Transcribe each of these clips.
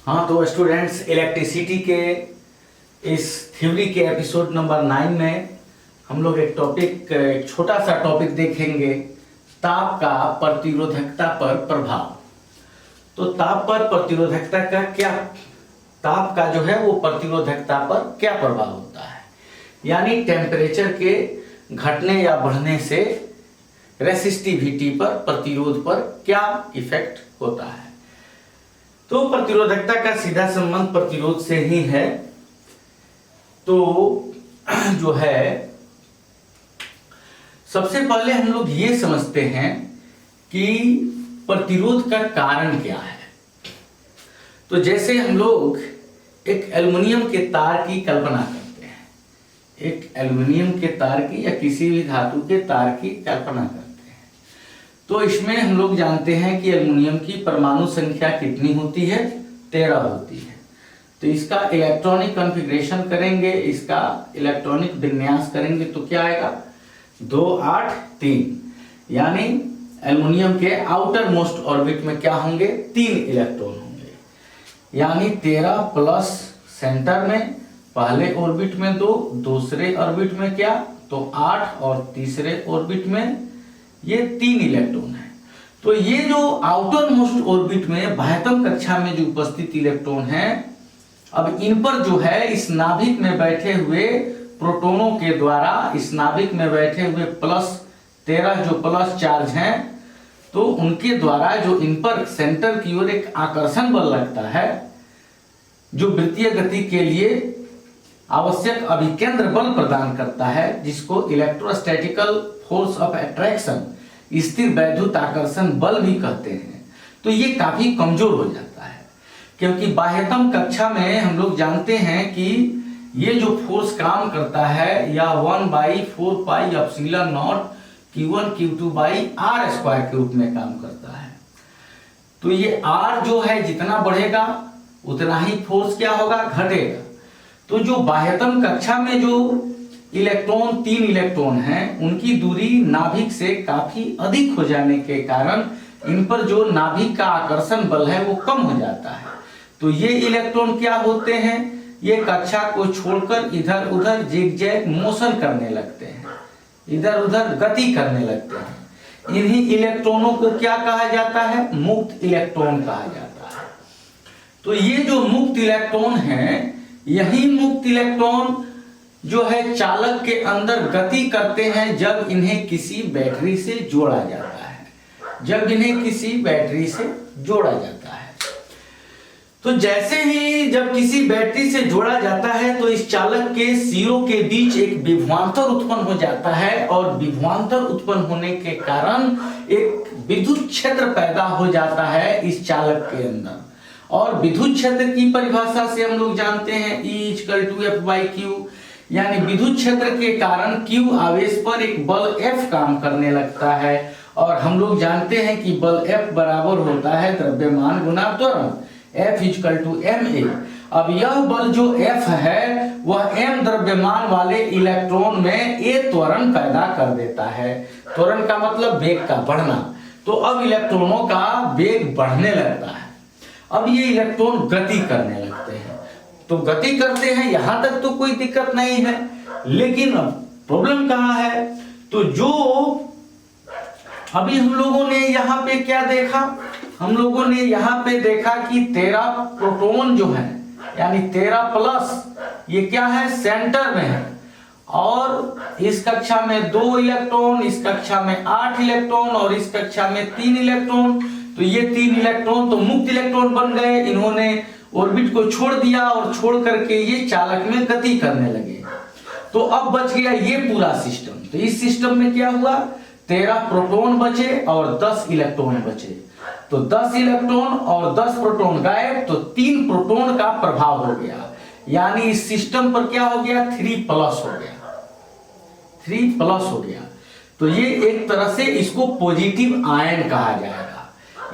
हाँ तो students, electricity के इस थ्योरी के एपिसोड नंबर 9 में हम लोग एक छोटा सा टॉपिक देखेंगे, ताप का प्रतिरोधकता पर प्रभाव। तो ताप पर प्रतिरोधकता का क्या, ताप का जो है वो प्रतिरोधकता पर क्या प्रभाव होता है, यानी टेम्परेचर के घटने या बढ़ने से रेसिस्टिविटी पर, प्रतिरोध पर क्या इफेक्ट होता है। तो प्रतिरोधकता का सीधा संबंध प्रतिरोध से ही है। तो जो है सबसे पहले हम लोग ये समझते हैं कि प्रतिरोध का कारण क्या है। तो जैसे हम लोग एक एल्युमिनियम के तार की कल्पना करते हैं, एक एल्युमिनियम के तार की या किसी भी धातु के तार की कल्पना करते हैं, तो इसमें हम लोग जानते हैं कि एल्युमिनियम की परमाणु संख्या कितनी होती है, 13 होती है। तो इसका इलेक्ट्रॉनिक कॉन्फ़िगरेशन करेंगे, इसका इलेक्ट्रॉनिक विन्यास करेंगे तो क्या आएगा, 2 8 3, यानी एल्युमिनियम के आउटर मोस्ट ऑर्बिट में क्या होंगे, 3 इलेक्ट्रॉन होंगे, यानी 13 प्लस सेंटर में पहले ऑर्बिट में 2, दूसरे ऑर्बिट में क्या, तो 8 और तीसरे ऑर्बिट में ये 3 इलेक्ट्रॉन है। तो ये जो आउटर मोस्ट ऑर्बिट में बाह्यतम कक्षा में जो उपस्थित इलेक्ट्रॉन है, अब इन पर जो है इस नाभिक में बैठे हुए प्रोटॉनों के द्वारा, इस नाभिक में बैठे हुए प्लस 13 जो प्लस चार्ज हैं, तो उनके द्वारा जो इन पर सेंटर की ओर एक आकर्षण बल लगता है, जो वृत्तीय गति के लिए आवश्यक अभिकेंद्र बल प्रदान करता है, जिसको इलेक्ट्रोस्टैटिकल फोर्स ऑफ अट्रैक्शन, स्थिर वैद्युत आकर्षण बल भी कहते हैं। तो ये काफी कमजोर हो जाता है, क्योंकि बाह्यतम कक्षा में हम लोग जानते हैं कि ये जो फोर्स काम करता है या 1/4 pi epsilon not Q1 Q2 by R square के रूप में काम करता है। तो ये R जो है जितना बढ़ेगा उतना ही फोर्स क्या होगा, घटेगा। तो जो बाह्यतम कक्षा में जो इलेक्ट्रॉन 3 इलेक्ट्रॉन हैं, उनकी दूरी नाभिक से काफी अधिक हो जाने के कारण इन पर जो नाभिक का आकर्षण बल है वो कम हो जाता है। तो ये इलेक्ट्रॉन क्या होते हैं, ये कक्षा को छोड़कर इधर उधर जिगजैग मोशन करने लगते हैं, इधर उधर गति करने लगते हैं। इन्हीं इलेक्ट्रॉनों को क्या कहा जाता है, मुक्त इलेक्ट्रॉन कहा जाता है। तो ये जो मुक्त इलेक्ट्रॉन है, यही मुक्त इलेक्ट्रॉन जो है चालक के अंदर गति करते हैं जब इन्हें किसी बैटरी से जोड़ा जाता है, जब इन्हें किसी बैटरी से जोड़ा जाता है। तो जैसे ही जब किसी बैटरी से जोड़ा जाता है तो इस चालक के सिरों के बीच एक विभवांतर उत्पन्न हो जाता है, और विभवांतर उत्पन्न होने के कारण एक विद्युत क्षेत्र पैदा हो जाता है इस चालक के अंदर। और विद्युत क्षेत्र की परिभाषा से हम लोग जानते हैं E=F/Q, यानी विद्युत क्षेत्र के कारण Q आवेश पर एक बल F काम करने लगता है, और हम लोग जानते हैं कि बल F बराबर होता है द्रव्यमान गुना त्वरण, F=ma। अब यह बल जो F है वह m द्रव्यमान वाले इलेक्ट्रॉन में a त्वरण पैदा कर देता है। त्वरण का मतलब वेग का बढ़ना। तो अब इलेक्ट्रॉनों का वेग बढ़ने लगता है, अब ये इलेक्ट्रॉन गति करने लगते हैं। तो गति करते हैं, यहां तक तो कोई दिक्कत नहीं है, लेकिन अब प्रॉब्लम कहां है, तो जो अभी हम लोगों ने यहाँ पे क्या देखा, हम लोगों ने यहाँ पे देखा कि 13 प्रोटॉन जो है, यानी 13 प्लस, ये क्या है, सेंटर में है, और इस कक्षा में 2 इलेक्ट्रॉन, इस कक्षा में 8 इलेक्ट्रॉन, और इस कक्षा में 3 इलेक्ट्रॉन। तो ये 3 इलेक्ट्रॉन तो मुक्त इलेक्ट्रॉन बन गए, इन्होंने ऑर्बिट को छोड़ दिया, और छोड़ करके ये चालक में गति करने लगे। तो अब बच गया ये पूरा सिस्टम। तो इस सिस्टम में क्या हुआ, 13 प्रोटॉन बचे और 10 इलेक्ट्रॉन बचे। तो 10 इलेक्ट्रॉन और 10 प्रोटॉन गायब, तो 3 प्रोटॉन का प्रभाव हो गया, यानी इस सिस्टम पर क्या हो गया, 3 प्लस हो गया, 3 प्लस हो गया। तो ये एक तरह से इसको पॉजिटिव आयन कहा जाएगा।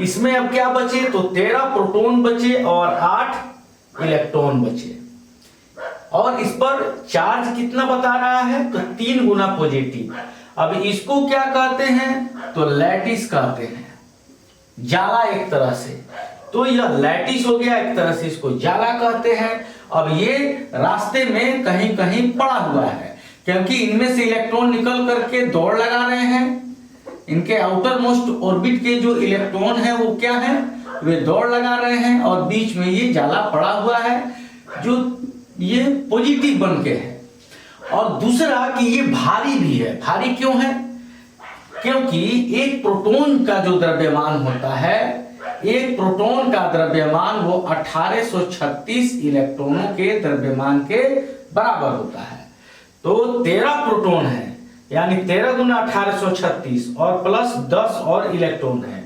इसमें अब क्या बचे, तो 13 प्रोटॉन बचे और 8 इलेक्ट्रॉन बचे, और इस पर चार्ज कितना बता रहा है, तो 3 गुना पॉजिटिव। अब इसको क्या कहते हैं, तो लैटिस कहते हैं, जाला एक तरह से। तो यह लैटिस हो गया, एक तरह से इसको जाला कहते हैं। अब ये रास्ते में कहीं कहीं पड़ा हुआ है, क्योंकि इनमें से इलेक्ट्रॉन निकल करके दौड़ लगा रहे हैं। इनके आउटर मोस्ट ऑर्बिट के जो इलेक्ट्रॉन है वो क्या है, वे दौड़ लगा रहे हैं, और बीच में ये जाला पड़ा हुआ है जो ये पॉजिटिव बन के है। और दूसरा कि ये भारी भी है। भारी क्यों है? क्योंकि एक प्रोटॉन का जो द्रव्यमान होता है, एक प्रोटॉन का द्रव्यमान वो 1836 इलेक्ट्रॉनों के द्रव्यमान के बराबर होता है। तो 13 प्रोटॉन है, यानी 13 गुना 1836 और प्लस 10 और इलेक्ट्रॉन है।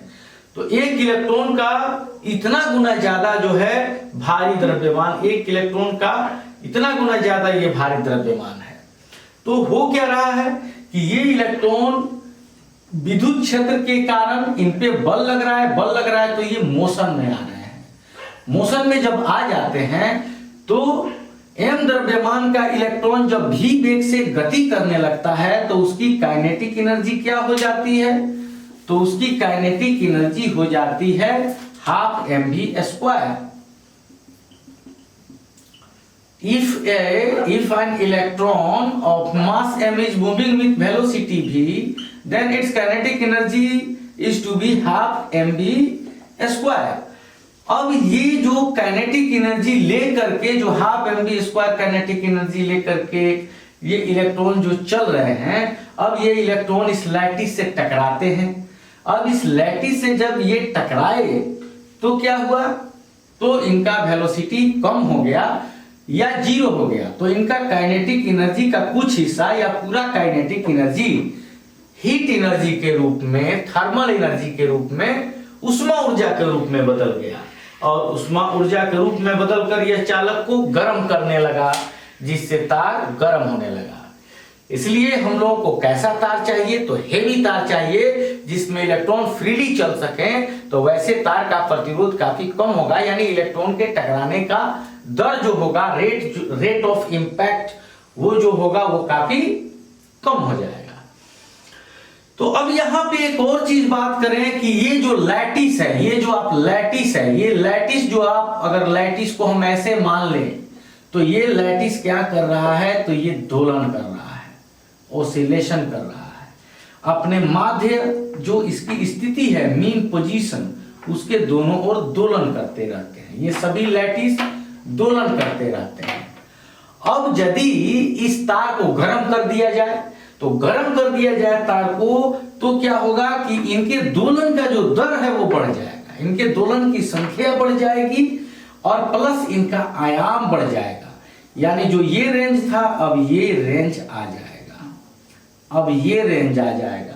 तो एक इलेक्ट्रॉन का इतना गुना ज्यादा जो है भारी द्रव्यमान, एक इलेक्ट्रॉन का इतना गुना ज्यादा ये भारी द्रव्यमान है। तो हो क्या रहा है कि ये इलेक्ट्रॉन विद्युत क्षेत्र के कारण इन पे बल लग रहा है, बल लग रहा है, तो ये मोशन में आ रहे हैं। मोशन में जब आ जाते हैं तो m द्रव्यमान का इलेक्ट्रॉन जब v वेग से गति करने लगता है तो उसकी काइनेटिक एनर्जी क्या हो जाती है? तो उसकी काइनेटिक एनर्जी हो जाती है 12 mv²। If an electron of mass m is moving with velocity v, then its kinetic energy is to be 12 mv²। अब ये जो काइनेटिक एनर्जी ले करके, जो 12 mv² काइनेटिक एनर्जी ले करके ये इलेक्ट्रॉन जो चल रहे हैं, अब ये इलेक्ट्रॉन इस लैटिस से टकराते हैं। अब इस लैटिस से जब ये टकराए तो क्या हुआ? तो इनका वेलोसिटी कम हो गया या जीरो हो गया। तो इनका काइनेटिक एनर्जी का कुछ हिस्सा या पूरा काइनेटिक एनर्जी हीट एनर्जी के रूप में, थर्मल एनर्जी के रूप में, उष्मा ऊर्जा के रूप में बदल गया। और उष्मा ऊर्जा के रूप में बदलकर यह चालक को गर्म करने लगा, जिससे तार गर्म होने लगा। इसलिए हम लोगों को कैसा तार चाहिए? तो हेवी तार चाहिए, जिसमें इलेक्ट्रॉन फ्रीली चल सके। तो वैसे तार का प्रतिरोध काफी कम होगा, यानी इलेक्ट्रॉन के टकराने का दर जो होगा, रेट ऑफ इंपैक्ट, वो जो होगा वो काफी कम हो जाएगा। तो अब यहां पे एक और चीज बात करें कि ये जो लैटिस है, ये जो आप लैटिस है, ये लैटिस जो आप अगर लैटिस को हम ऐसे मान लें तो ये लैटिस क्या कर रहा है? तो ये दोलन कर रहा है, ऑसिलेशन कर रहा है। अपने माध्य जो इसकी स्थिति है, मीन पोजीशन, उसके दोनों ओर दोलन करते रहते हैं। ये सभी लैटिस दोलन करते रहते हैं। अब यदि इस तार को गर्म कर दिया जाए, तो गर्म कर दिया जाए तार को, तो क्या होगा कि इनके दोलन का जो दर है वो बढ़ जाएगा, इनके दोलन की संख्या बढ़ जाएगी और प्लस इनका आयाम बढ़ जाएगा। यानी जो ये रेंज था, अब ये रेंज आ जाएगा, अब ये रेंज आ जाएगा,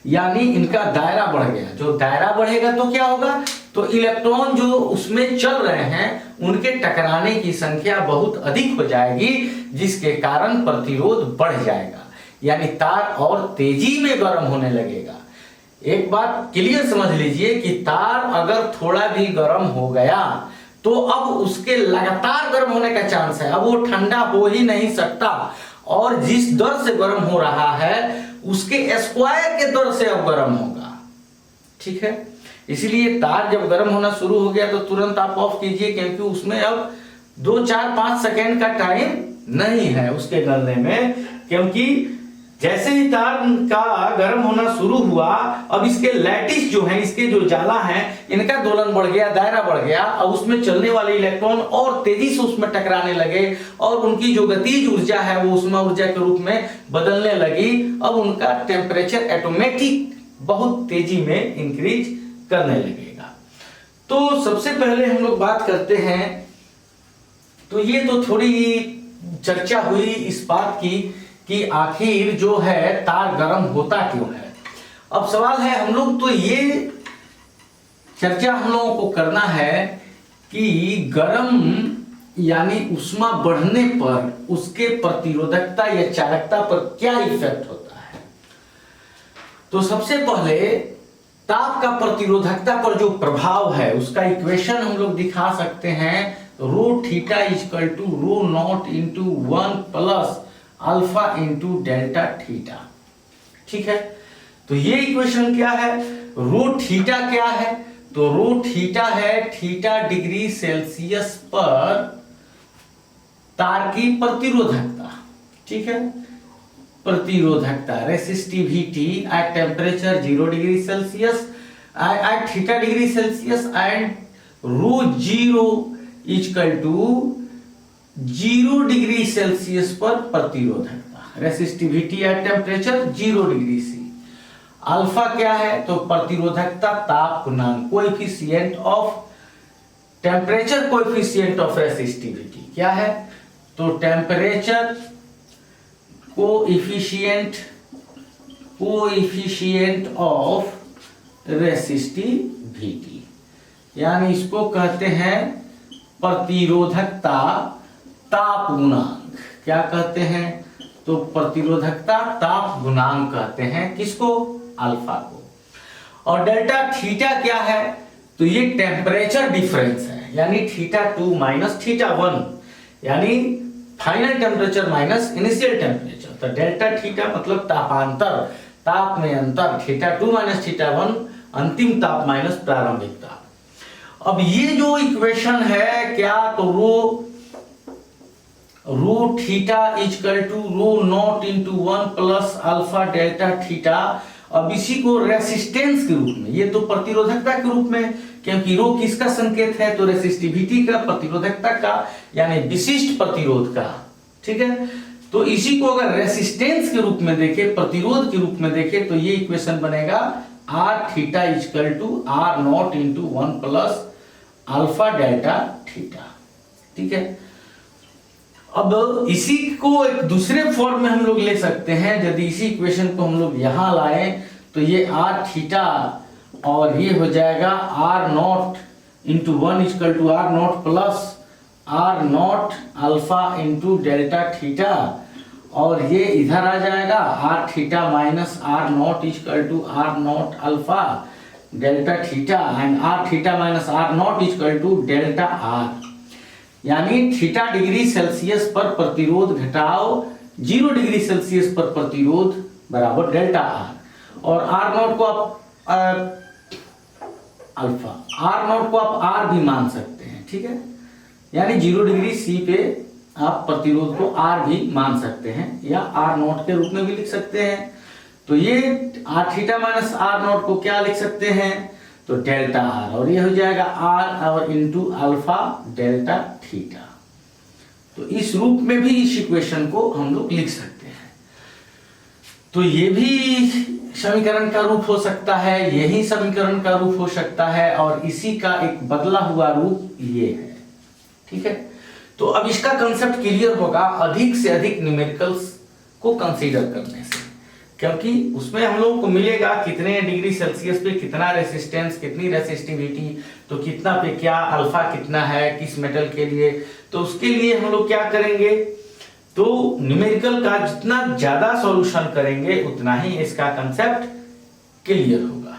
यानी इनका दायरा बढ़ गया। जो दायरा बढ़ेगा तो क्या होगा? तो इलेक्ट्रॉन जो उसमें चल रहे हैं उनके टकराने की संख्या बहुत अधिक हो जाएगी, जिसके कारण प्रतिरोध बढ़ जाएगा, यानी तार और तेजी में गर्म होने लगेगा। एक बात क्लियर समझ लीजिए कि तार अगर थोड़ा भी गर्म हो गया तो अब उसके लगातार गर्म होने का चांस है, अब वो ठंडा हो ही नहीं सकता। और जिस दर से गर्म हो रहा है उसके स्क्वायर के दर से अब गर्म होगा। ठीक है, इसलिए तार जब गर्म होना शुरू हो गया तो तुरंत आप ऑफ कीजिए, क्योंकि उसमें अब 2, 4, 5 सेकेंड का टाइम नहीं है उसके गलने में। क्योंकि जैसे ही तार का गर्म होना शुरू हुआ, अब इसके लैटिस जो है, इसके जो जाला है, इनका दोलन बढ़ गया, दायरा बढ़ गया। अब उसमें चलने वाले इलेक्ट्रॉन और तेजी से उसमें टकराने लगे और उनकी जो गतिज ऊर्जा है वो उष्मा ऊर्जा के रूप में बदलने लगी। अब उनका टेम्परेचर ऑटोमेटिक बहुत तेजी में इंक्रीज करने लगेगा। तो सबसे पहले हम लोग बात करते हैं, तो ये तो थोड़ी चर्चा हुई इस बात की कि आखिर जो है तार गर्म होता क्यों है। अब सवाल है, हम लोग तो ये चर्चा हम लोगों को करना है कि गर्म यानी उष्मा बढ़ने पर उसके प्रतिरोधकता या चालकता पर क्या इफेक्ट होता है। तो सबसे पहले ताप का प्रतिरोधकता पर जो प्रभाव है उसका इक्वेशन हम लोग दिखा सकते हैं। Rho theta equal to rho naught into 1 plus alpha into delta theta. ठीक है, तो ये इक्वेशन क्या है? रो थीटा क्या है? तो रो थीटा है थीटा डिग्री सेल्सियस पर तार की प्रतिरोधकता, ठीक है, प्रतिरोधकता resistivity at temperature 0 degree Celsius at theta degree Celsius and rho 0 equal to 0 degree Celsius पर प्रतिरोधकता resistivity at temperature 0 degree C. Alpha क्या है? तो प्रतिरोधकता ताप गुणांक, coefficient of temperature, coefficient of resistivity क्या है? तो टेम्परेचर कोएफिशिएंट ऑफ रेसिस्टिविटी, यानी इसको कहते हैं प्रतिरोधकता ताप गुणांक। क्या कहते हैं? तो प्रतिरोधकता ताप गुणांक कहते हैं किसको? अल्फा को। और डेल्टा थीटा क्या है? तो ये टेम्परेचर डिफरेंस है, यानी θ2 माइनस θ1, यानी final temperature minus initial temperature. तो डेल्टा थीटा मतलब तापांतर, ताप में अंतर, θ2 माइनस θ1 अंतिम ताप माइनस प्रारंभिक ताप। अब ये जो इक्वेशन है क्या, तो rho theta equal to rho naught into 1 plus alpha delta theta. अब इसी को रेसिस्टेंस के रूप में, ये तो प्रतिरोधकता के रूप में, क्योंकि रो किसका संकेत है? तो रेसिस्टिविटी का, प्रतिरोधकता का, यानी विशिष्ट प्रतिरोध का, ठीक है। तो इसी को अगर रेसिस्टेंस के रूप में देखें, प्रतिरोध के रूप में देखें, तो ये इक्वेशन बनेगा R theta equal to R naught into 1 plus alpha delta theta, ठीक है। अब इसी को एक दूसरे फॉर्म में हम लोग ले सकते हैं। यदि इसी इक्वेशन को हम लोग यहां लाए तो ये आर थीटा और ये हो जाएगा R naught into 1 equal to R naught plus R naught alpha into delta theta, और ये इधर आ जाएगा R theta minus R naught equal to R naught alpha delta theta and R theta minus R naught equal to delta R, यानी theta degree Celsius पर प्रतिरोध घटाओ 0 degree Celsius पर प्रतिरोध बराबर डेल्टा आर। और आर नॉट को आप अल्फा, आर नॉट को आप आर भी मान सकते हैं, ठीक है, यानी 0 डिग्री सी पे आप प्रतिरोध को आर भी मान सकते हैं, या आर नॉट के रूप में भी लिख सकते हैं। तो ये R theta minus R naught को क्या लिख सकते हैं? तो डेल्टा आर, और ये हो जाएगा आर और इंटू अल्फा डेल्टा थीटा। तो इस रूप में भी इस इक्वेशन को हम लोग लिख सकते हैं। तो ये भी समीकरण का रूप हो सकता है, यही समीकरण का रूप हो सकता है, और इसी का एक बदला हुआ रूप ये है, ठीक है। तो अब इसका कंसेप्ट क्लियर होगा अधिक से अधिक न्यूमेरिकल्स को कंसीडर करने से, क्योंकि उसमें हम लोगों को मिलेगा कितने डिग्री सेल्सियस पे कितना रेसिस्टेंस, कितनी रेसिस्टिविटी, तो कितना पे क्या, अल्फा कितना है किस मेटल के लिए। तो उसके लिए हम लोग क्या करेंगे, तो न्यूमेरिकल का जितना ज्यादा सॉल्यूशन करेंगे उतना ही इसका कंसेप्ट क्लियर होगा।